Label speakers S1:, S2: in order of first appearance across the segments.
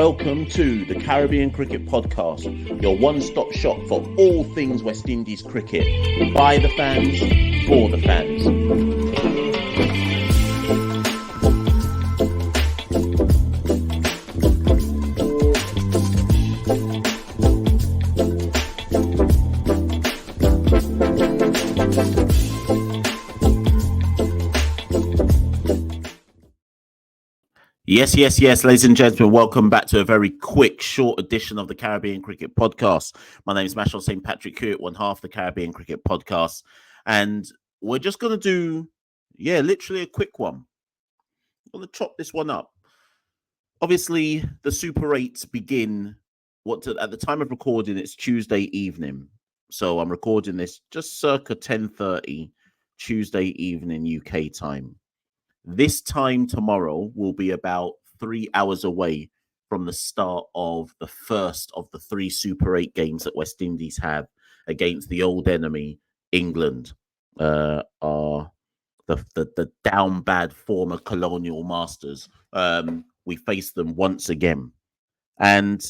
S1: Welcome to the Caribbean Cricket Podcast, your one-stop shop for all things West Indies cricket. By the fans, for the fans. Yes, ladies and gentlemen, welcome back to a very quick, short edition of the Caribbean Cricket Podcast. My name is Machel, St. Patrick Hewitt, one half of the Caribbean Cricket Podcast. And we're just going to do, literally a quick one. I'm going to chop this one up. Obviously, the Super 8s begin, at the time of recording, it's Tuesday evening. So I'm recording this just circa 10:30 Tuesday evening UK time. This time tomorrow will be about 3 hours away from the start of the first of the three Super 8 games that West Indies have against the old enemy, England, the down bad former colonial masters. We face them once again. And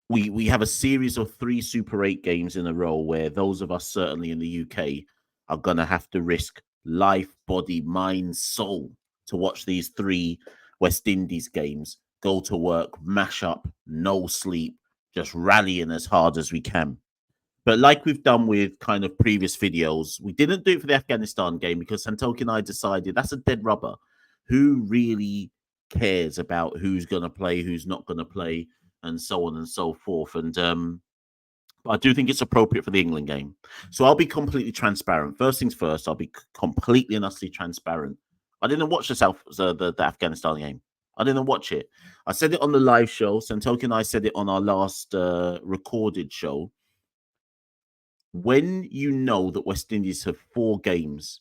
S1: we have a series of three Super 8 games in a row where those of us certainly in the UK are going to have to risk life, body, mind, soul to watch these three West Indies games, go to work, mash up, no sleep, just rallying as hard as we can. But like we've done with kind of previous videos, we didn't do it for the Afghanistan game because Santoki and I decided that's a dead rubber. Who really cares about who's going to play, who's not going to play, and so on and so forth. And I do think it's appropriate for the England game. So I'll be completely transparent. First things first, I'll be completely and utterly transparent. I didn't watch the Afghanistan game. I didn't watch it. I said it on the live show. Santoki and I said it on our last recorded show. When you know that West Indies have 4 games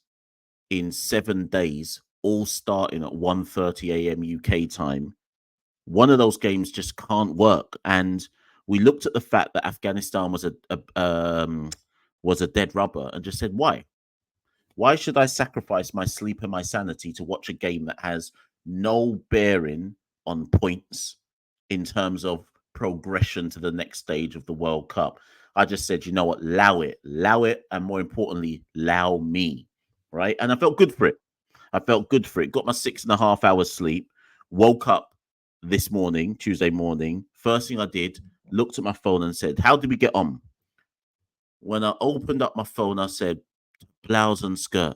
S1: in 7 days, all starting at 1:30 a.m. UK time, one of those games just can't work. And we looked at the fact that Afghanistan was a dead rubber and just said, why? Why should I sacrifice my sleep and my sanity to watch a game that has no bearing on points in terms of progression to the next stage of the World Cup? I just said, you know what, allow it, and more importantly, allow me, right? And I felt good for it. Got my 6.5 hours sleep, woke up this morning, Tuesday morning. First thing I did, looked at my phone and said, how did we get on? When I opened up my phone, I said, blouse and skirt.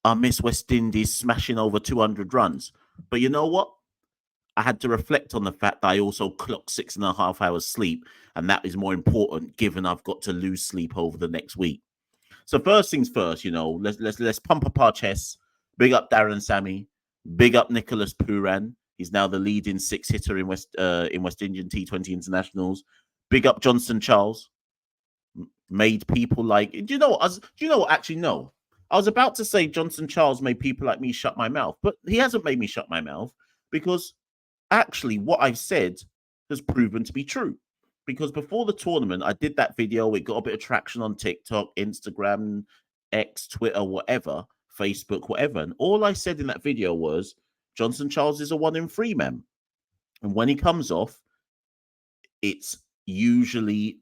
S1: I miss West Indies smashing over 200 runs. But you know what? I had to reflect on the fact that I also clocked 6.5 hours sleep. And that is more important given I've got to lose sleep over the next week. So first things first, let's pump up our chests. Big up Darren Sammy. Big up Nicholas Pooran. He's now the leading 6-hitter in West Indian T20 internationals. Big up Johnson Charles. Made people like. Do you know what? Actually, no. I was about to say Johnson Charles made people like me shut my mouth, but he hasn't made me shut my mouth because actually what I've said has proven to be true. Because before the tournament, I did that video. It got a bit of traction on TikTok, Instagram, X, Twitter, whatever, Facebook, whatever. And all I said in that video was, Johnson Charles is a 1 in 3 man. And when he comes off, it's usually,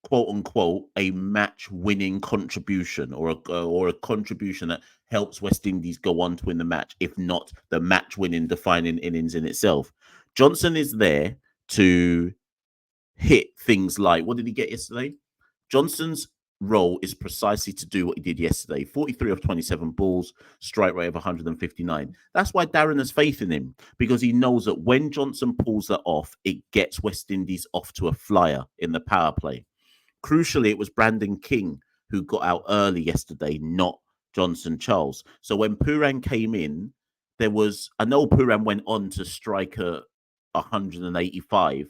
S1: quote unquote, a match winning contribution or a contribution that helps West Indies go on to win the match, if not the match winning defining innings in itself. Johnson is there to hit things like, what did he get yesterday? Johnson's role is precisely to do what he did yesterday. 43 of 27 balls, strike rate of 159. That's why Darren has faith in him, because he knows that when Johnson pulls that off, it gets West Indies off to a flyer in the power play. Crucially, it was Brandon King who got out early yesterday, not Johnson Charles. So when Pooran came in, I know Pooran went on to strike a 185,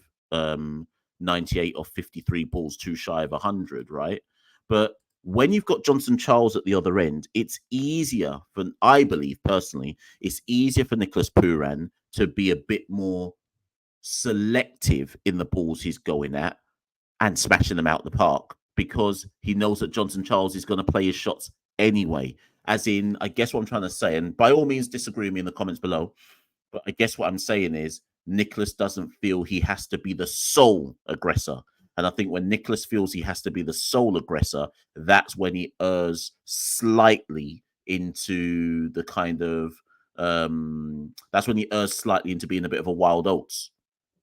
S1: 98 off 53 balls, too shy of 100, right? But when you've got Johnson Charles at the other end, it's easier I believe personally, it's easier for Nicholas Pooran to be a bit more selective in the balls he's going at and smashing them out the park, because he knows that Johnson Charles is going to play his shots anyway. As in, I guess what I'm trying to say, and by all means disagree with me in the comments below, but I guess what I'm saying is Nicholas doesn't feel he has to be the sole aggressor. And I think when Nicholas feels he has to be the sole aggressor, that's when he errs slightly into the kind of that's when he errs slightly into being a bit of a wild oats.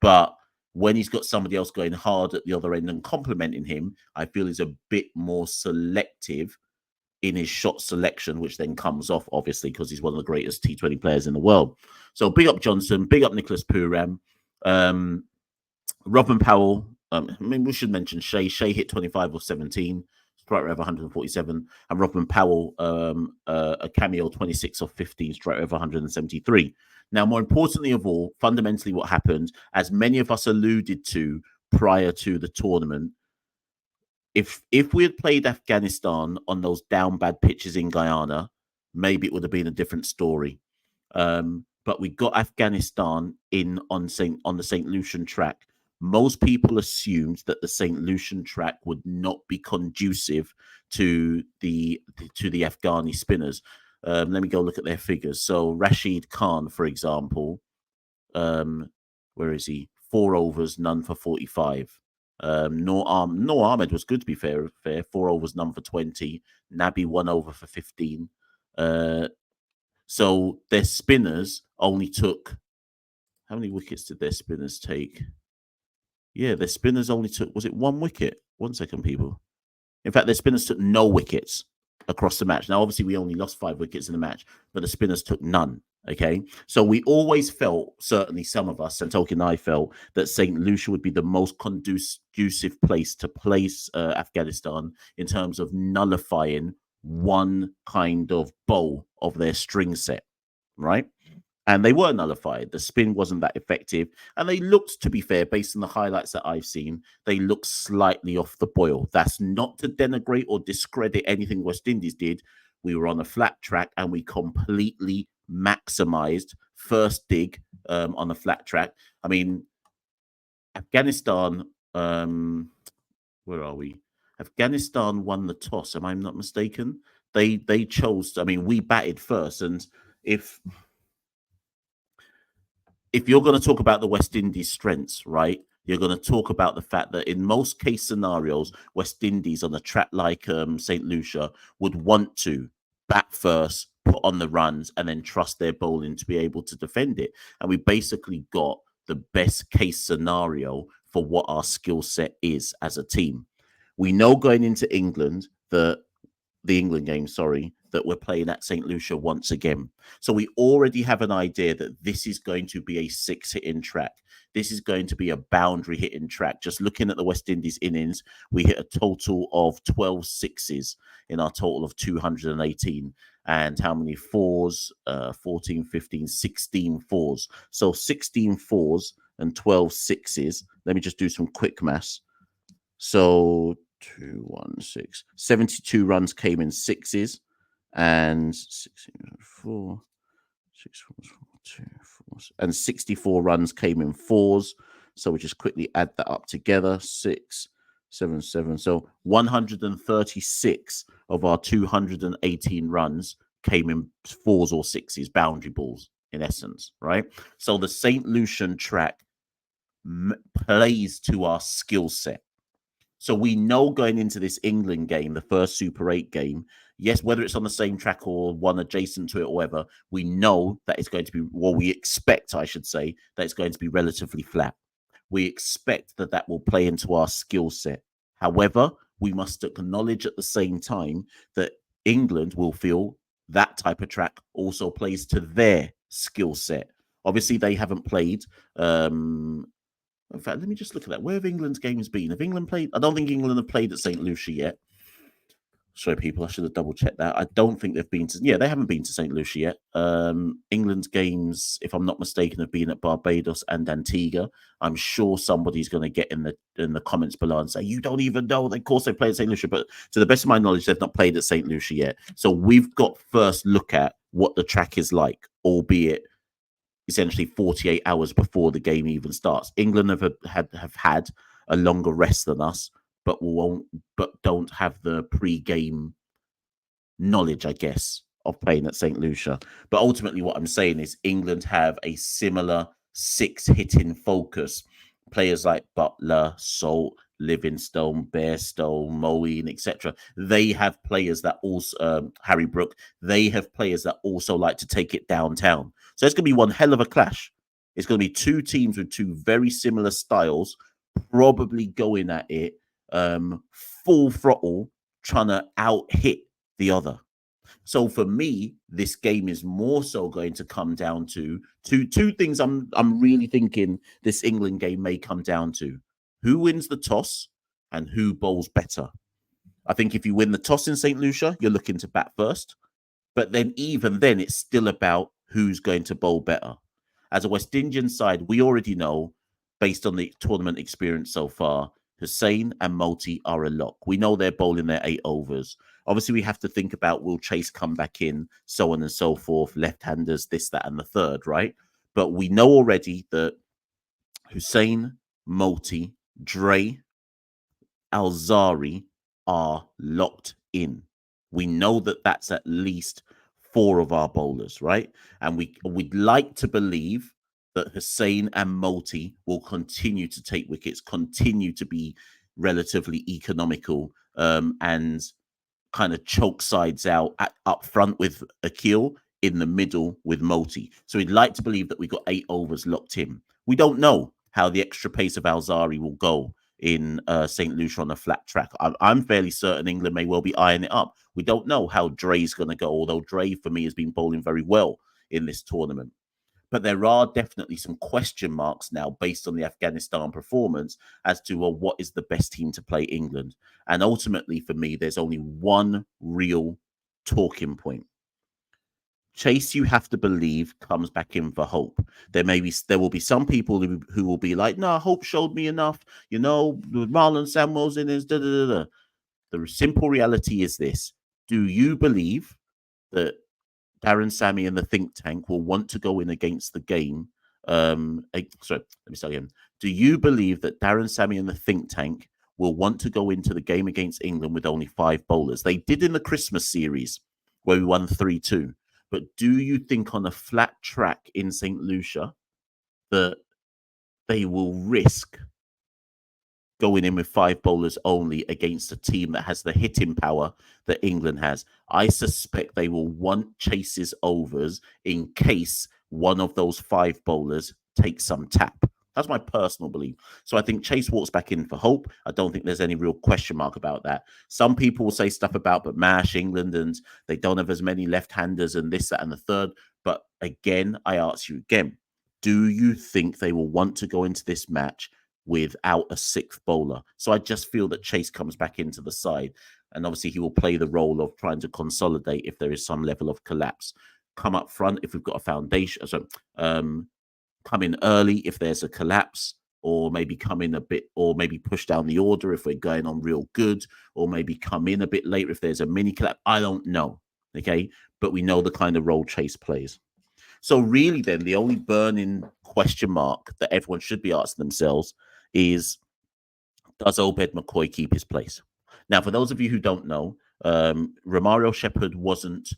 S1: But when he's got somebody else going hard at the other end and complimenting him, I feel he's a bit more selective in his shot selection, which then comes off, obviously, because he's one of the greatest T20 players in the world. So big up Johnson, big up Nicholas Puram. Robin Powell, I mean, we should mention Shea. Shea hit 25 or 17, strike rate of 147. And Robin Powell, a cameo 26 or 15, strike rate of 173. Now, more importantly of all, fundamentally what happened, as many of us alluded to prior to the tournament, if we had played Afghanistan on those down bad pitches in Guyana, maybe it would have been a different story. But we got Afghanistan in on the St. Lucian track. Most people assumed that the St. Lucian track would not be conducive to the Afghani spinners. Let me go look at their figures. So Rashid Khan, for example, where is he? 4 overs, none for 45. Noor Ahmed was good, to be fair. 4 overs, none for 20. Nabi 1 over for 15. So their spinners only took, how many wickets did their spinners take? Yeah, their spinners only took, was it 1 wicket? 1 second, people. In fact, their spinners took no wickets across the match. Now, obviously, we only lost 5 wickets in the match, but the spinners took none. Okay, so we always felt, certainly some of us, and Tolkien and I felt, that St. Lucia would be the most conducive place to place Afghanistan in terms of nullifying one kind of bow of their string set, right? And they were nullified. The spin wasn't that effective. And they looked, to be fair, based on the highlights that I've seen, they looked slightly off the boil. That's not to denigrate or discredit anything West Indies did. We were on a flat track and we completely maximized first dig on a flat track. I mean, Afghanistan, where are we? Afghanistan won the toss. Am I not mistaken? They chose. I mean, we batted first, and if you're going to talk about the West Indies' strengths, right, you're going to talk about the fact that in most case scenarios, West Indies on a track like St. Lucia would want to bat first, put on the runs, and then trust their bowling to be able to defend it. And we basically got the best case scenario for what our skill set is as a team. We know going into England that the England game, that we're playing at St. Lucia once again. So we already have an idea that this is going to be a 6 hitting track. This is going to be a boundary hitting track. Just looking at the West Indies innings, we hit a total of 12 sixes in our total of 218. And how many fours? 14, 15, 16 fours. So 16 fours and 12 sixes. Let me just do some quick maths. So 216. 72 runs came in sixes, and 4, 6, 4, 2, 4, and 64 runs came in fours. So we just quickly add that up together. 6, 7, 7. So 136 of our 218 runs came in fours or sixes, boundary balls, in essence, right? So the St. Lucian track plays to our skill set. So we know going into this England game, the first Super 8 game, yes, whether it's on the same track or one adjacent to it or whatever, we know that it's going to be, well, we expect, I should say, that it's going to be relatively flat. We expect that that will play into our skill set. However, we must acknowledge at the same time that England will feel that type of track also plays to their skill set. Obviously, they haven't played in fact, let me just look at that. Where have England's games been? Have England played? I don't think England have played at St. Lucia yet. Sorry, people, I should have double checked that. I don't think they've been to. Yeah, they haven't been to St. Lucia yet. England's games, if I'm not mistaken, have been at Barbados and Antigua. I'm sure somebody's going to get in the comments below and say, "You don't even know." Of course, they played at St. Lucia, but to the best of my knowledge, they've not played at St. Lucia yet. So we've got first look at what the track is like, albeit essentially 48 hours before the game even starts. England have had a longer rest than us, but don't have the pre-game knowledge, I guess, of playing at St. Lucia. But ultimately, what I'm saying is England have a similar six hitting focus. Players like Butler, Salt, Livingstone, Bairstow, Moeen, etc. They have players that also Harry Brook. They have players that also like to take it downtown. So it's going to be one hell of a clash. It's going to be two teams with two very similar styles, probably going at it full throttle, trying to out hit the other. So for me, this game is more so going to come down to two things. I'm really thinking this England game may come down to who wins the toss and who bowls better. I think if you win the toss in St. Lucia, you're looking to bat first. But then even then, it's still about who's going to bowl better. As a West Indian side, we already know, based on the tournament experience so far, Hussain and Multi are a lock. We know they're bowling their 8 overs. Obviously, we have to think about will Chase come back in, so on and so forth, left-handers, this, that, and the third, right? But we know already that Hussain, Multi, Dre, Alzari are locked in. We know that that's at least 4 of our bowlers, right? And we'd like to believe that Hussain and Multi will continue to take wickets, continue to be relatively economical, and kind of choke sides out up front with Akil, in the middle with Multi. So we'd like to believe that we got 8 overs locked in. We don't know how the extra pace of Alzari will go in St. Lucia on a flat track. I'm fairly certain England may well be eyeing it up. We don't know how Dre's going to go, although Dre, for me, has been bowling very well in this tournament. But there are definitely some question marks now based on the Afghanistan performance as to, well, what is the best team to play England? And ultimately, for me, there's only one real talking point. Chase, you have to believe, comes back in for Hope. There will be some people who will be like, no, Hope showed me enough. You know, Marlon Samuels in his da da da da. The simple reality is this: do you believe that Darren Sammy and the think tank will want to go in against the game? Sorry, let me start again. Do you believe that Darren Sammy and the think tank will want to go into the game against England with only 5 bowlers? They did in the Christmas series where we won 3-2. But do you think on a flat track in St. Lucia that they will risk going in with 5 bowlers only against a team that has the hitting power that England has? I suspect they will want Chase's overs in case one of those 5 bowlers takes some tap. That's my personal belief. So I think Chase walks back in for Hope. I don't think there's any real question mark about that. Some people will say stuff about, but MASH, England, and they don't have as many left-handers and this, that, and the third. But again, I ask you again, do you think they will want to go into this match without a 6th bowler? So I just feel that Chase comes back into the side, and obviously he will play the role of trying to consolidate if there is some level of collapse. Come up front if we've got a foundation. So come in early if there's a collapse, or maybe come in a bit, or maybe push down the order if we're going on real good, or maybe come in a bit later if there's a mini collapse. I don't know. Okay. But we know the kind of role Chase plays. So really then the only burning question mark that everyone should be asking themselves is, does Obed McCoy keep his place? Now, for those of you who don't know, Romario Shepherd wasn't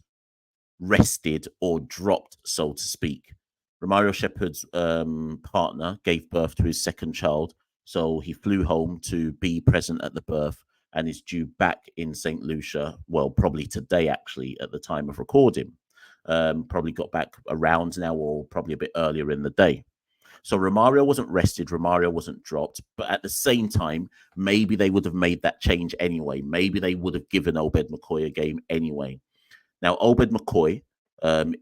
S1: rested or dropped, so to speak. Romario Shepherd's partner gave birth to his 2nd child, so he flew home to be present at the birth and is due back in St. Lucia, well, probably today, actually, at the time of recording. Probably got back around now, or probably a bit earlier in the day. So Romario wasn't rested, Romario wasn't dropped, but at the same time, maybe they would have made that change anyway. Maybe they would have given Obed McCoy a game anyway. Now, Obed McCoy,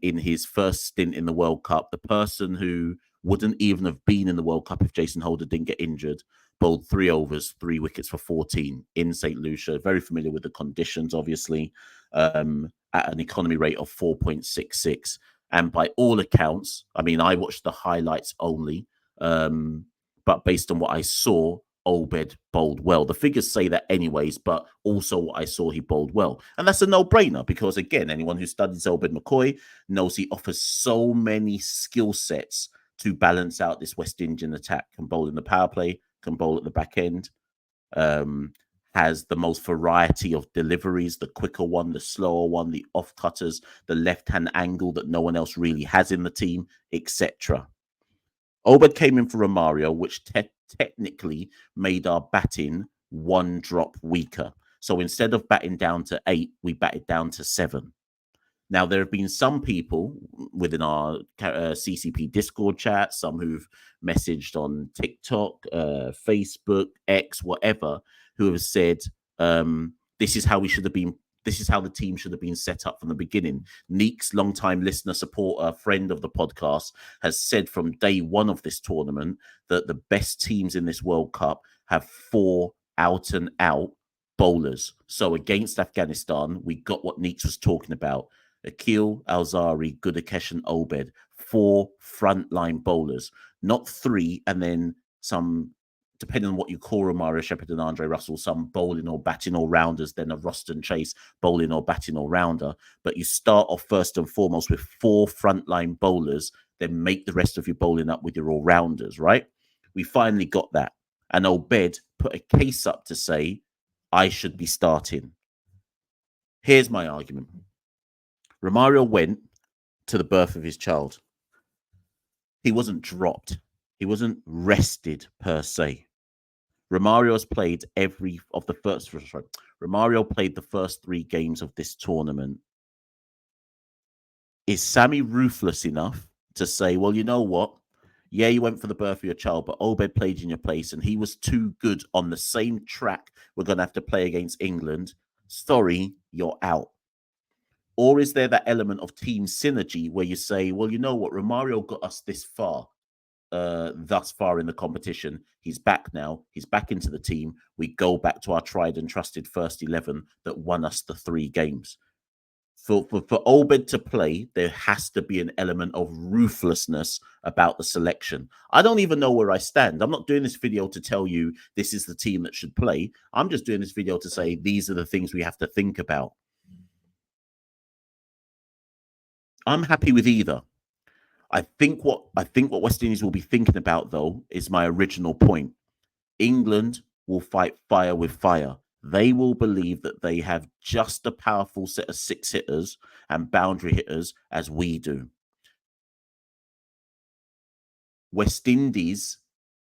S1: in his first stint in the World Cup, the person who wouldn't even have been in the World Cup if Jason Holder didn't get injured, bowled 3 overs, 3 wickets for 14 in St. Lucia. Very familiar with the conditions, obviously, at an economy rate of 4.66. And by all accounts, I mean, I watched the highlights only, but based on what I saw, Obed bowled well. The figures say that anyways, but also what I saw, he bowled well. And that's a no-brainer because, again, anyone who studies Obed McCoy knows he offers so many skill sets to balance out this West Indian attack. Can bowl in the power play, can bowl at the back end, has the most variety of deliveries, the quicker one, the slower one, the off-cutters, the left-hand angle that no one else really has in the team, etc. Obed came in for Romario, which technically made our batting one drop weaker. So instead of batting down to 8, we batted down to 7. Now, there have been some people within our CCP Discord chat, some who've messaged on TikTok, Facebook, X, whatever, who have said, this is how we should have been. This is how the team should have been set up from the beginning. Neek's longtime listener, supporter, friend of the podcast, has said from day one of this tournament that the best teams in this World Cup have 4 out and out bowlers. So against Afghanistan, we got what Neeks was talking about. Akil, Alzari, Gudakesh, and Obed, 4 frontline bowlers, not 3, and then some, depending on what you call Romario Shepherd and Andre Russell, some bowling or batting all rounders, then a Roston Chase bowling or batting all rounder. But you start off first and foremost with 4 frontline bowlers, then make the rest of your bowling up with your all rounders, right? We finally got that. And Obed put a case up to say, I should be starting. Here's my argument. Romario went to the birth of his child. He wasn't dropped. He wasn't rested per se. Romario has played Romario played the first 3 games of this tournament. Is Sammy ruthless enough to say, well, you know what? Yeah, you went for the birth of your child, but Obed played in your place and he was too good on the same track we're going to have to play against England. Sorry, you're out. Or is there that element of team synergy where you say, well, you know what? Romario got us this far, thus far in the competition. He's back now. He's back into the team. We go back to our tried and trusted first 11 that won us the 3 games. For Obed to play, there has to be an element of ruthlessness about the selection. I don't even know where I stand. I'm not doing this video to tell you this is the team that should play. I'm just doing this video to say these are the things we have to think about. I'm happy with either. I think what West Indies will be thinking about, though, is my original point. England will fight fire with fire. They will believe that they have just a powerful set of 6 hitters and boundary hitters as we do. West Indies,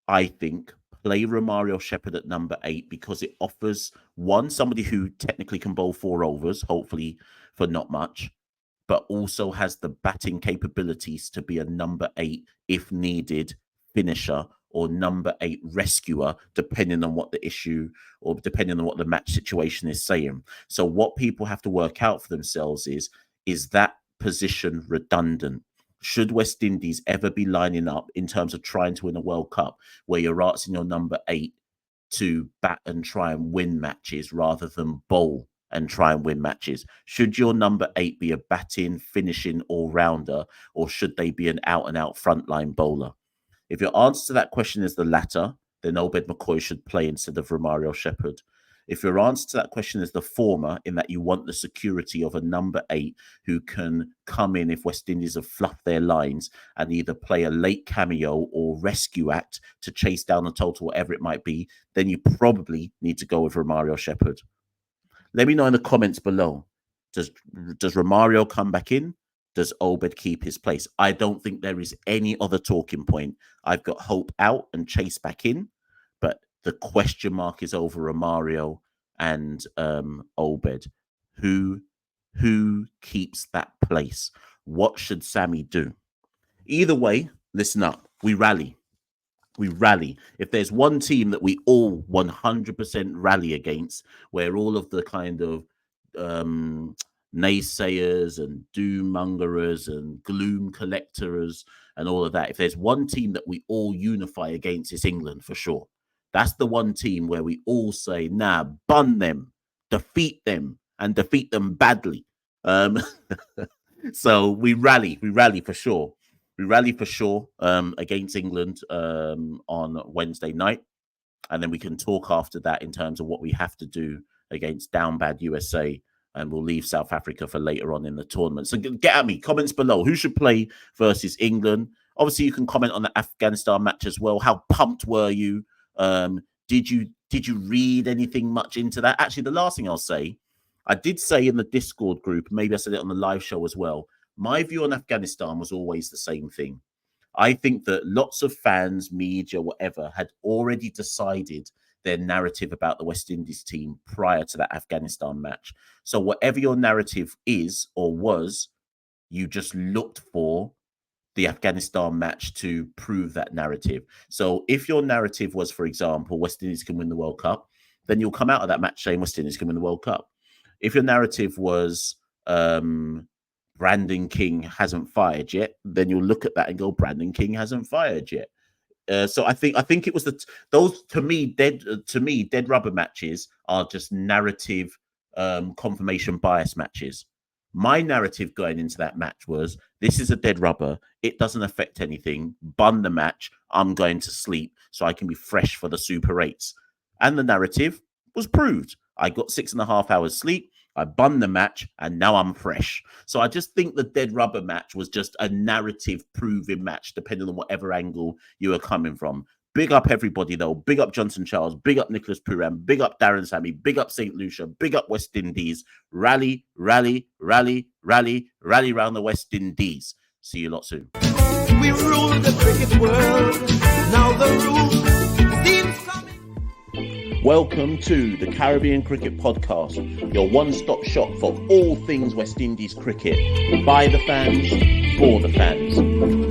S1: I think, play Romario Shepherd at number 8 because it offers, one, somebody who technically can bowl 4 overs, hopefully for not much, but also has the batting capabilities to be a number 8, if needed, finisher or number 8 rescuer, depending on what the issue or depending on what the match situation is saying. So what people have to work out for themselves is that position redundant? Should West Indies ever be lining up in terms of trying to win a World Cup where you're asking your number 8 to bat and try and win matches rather than bowl and try and win matches? Should your number 8 be a batting, finishing all-rounder, or should they be an out-and-out frontline bowler? If your answer to that question is the latter, then Obed McCoy should play instead of Romario Shepherd. If your answer to that question is the former, in that you want the security of a number 8 who can come in if West Indies have fluffed their lines and either play a late cameo or rescue act to chase down the total, whatever it might be, then you probably need to go with Romario Shepherd. Let me know in the comments below. Does Romario come back in? Does Obed keep his place? I don't think there is any other talking point. I've got Hope out and Chase back in, but the question mark is over Romario and Obed. Who keeps that place? What should Sammy do? Either way, listen up. We rally. We rally. If there's one team that we all 100% rally against, where all of the kind of naysayers and doom mongerers and gloom collectors and all of that, if there's one team that we all unify against, it's England for sure. That's the one team where we all say, nah, bun them, defeat them, and defeat them badly. So we rally for sure. We rally for sure against England on Wednesday night. And then we can talk after that in terms of what we have to do against down bad USA. And we'll leave South Africa for later on in the tournament. So get at me, comments below. Who should play versus England? Obviously, you can comment on the Afghanistan match as well. How pumped were you? Did you read anything much into that? Actually, the last thing I'll say, I did say in the Discord group, maybe I said it on the live show as well, my view on Afghanistan was always the same thing. I think that lots of fans, media, whatever, had already decided their narrative about the West Indies team prior to that Afghanistan match. So whatever your narrative is or was, you just looked for the Afghanistan match to prove that narrative. So if your narrative was, for example, West Indies can win the World Cup, then you'll come out of that match saying West Indies can win the World Cup. If your narrative was Brandon King hasn't fired yet, then you'll look at that and go, Brandon King hasn't fired yet. So I think it was those to me dead rubber matches are just narrative confirmation bias matches. My narrative going into that match was, this is a dead rubber. It doesn't affect anything. Bun the match. I'm going to sleep so I can be fresh for the Super 8s. And the narrative was proved. I got 6.5 hours sleep. I bun the match, and now I'm fresh. So I just think the dead rubber match was just a narrative proving match, depending on whatever angle you were coming from. Big up everybody, though. Big up Johnson Charles. Big up Nicholas Puram. Big up Darren Sammy. Big up St. Lucia. Big up West Indies. Rally, rally, rally, rally, rally round the West Indies. See you lot soon.
S2: We rule the cricket world. Now the rules seem coming.
S1: Welcome to the Caribbean Cricket Podcast, your one-stop shop for all things West Indies cricket. By the fans, for the fans.